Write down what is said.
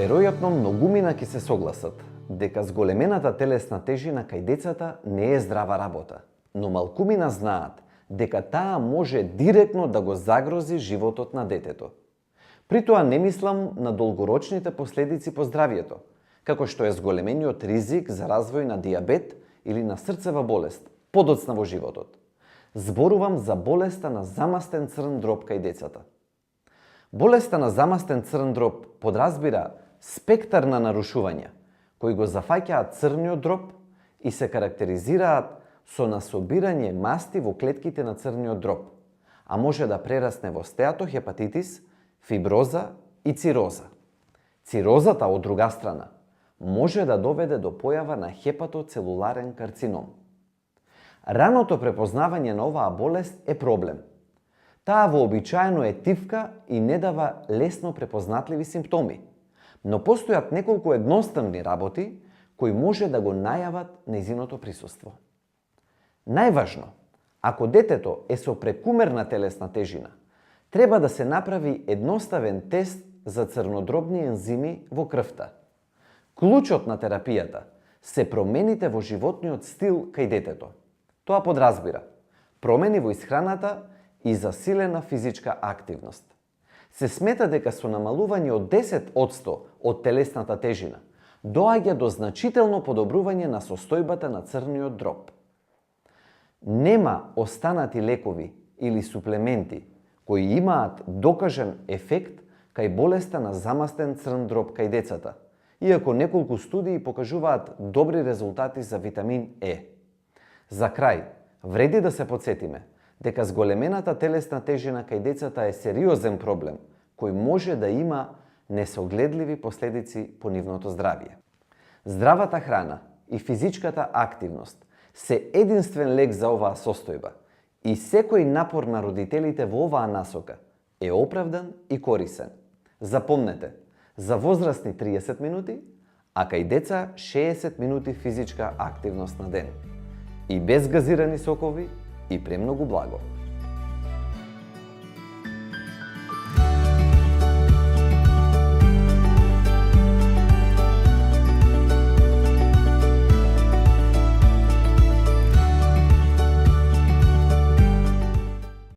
Веројатно многумина ќе се согласат дека зголемената телесна тежина кај децата не е здрава работа, но малкумина знаат дека таа може директно да го загрози животот на детето. При тоа не мислам на долгорочните последици по здравието, како што е зголемениот ризик за развој на диабет или на срцева болест, подоцна во животот. Зборувам за болеста на замастен црн дроб кај децата. Болеста на замастен црн дроб подразбира спектар на нарушувања, кои го зафаќаат црниот дроб и се карактеризираат со насобирање масти во клетките на црниот дроб, а може да прерасне во стеатохепатитис, фиброза и цироза. Цирозата, од друга страна, може да доведе до појава на хепатоцелуларен карцином. Раното препознавање на оваа болест е проблем. Таа вообичаено е тивка и не дава лесно препознатливи симптоми, но постојат неколку едноставни работи кои може да го најават нејзиното присуство. Најважно, ако детето е со прекумерна телесна тежина, треба да се направи едноставен тест за црнодробни ензими во крвта. Клучот на терапијата се промените во животниот стил кај детето. Тоа подразбира промени во исхраната и засилена физичка активност. Се смета дека со намалување од 10% од телесната тежина доаѓа до значително подобрување на состојбата на црниот дроб. Нема останати лекови или суплементи кои имаат докажан ефект кај болеста на замастен црн дроб кај децата, иако неколку студии покажуваат добри резултати за витамин Е. За крај, вреди да се потсетиме дека зголемената телесна тежина кај децата е сериозен проблем кој може да има несогледливи последици по нивното здравје. Здравата храна и физичката активност се единствен лек за оваа состојба и секој напор на родителите во оваа насока е оправдан и корисен. Запомнете, за возрастни 30 минути, а кај деца 60 минути физичка активност на ден. И без газирани сокови, и премногу благо.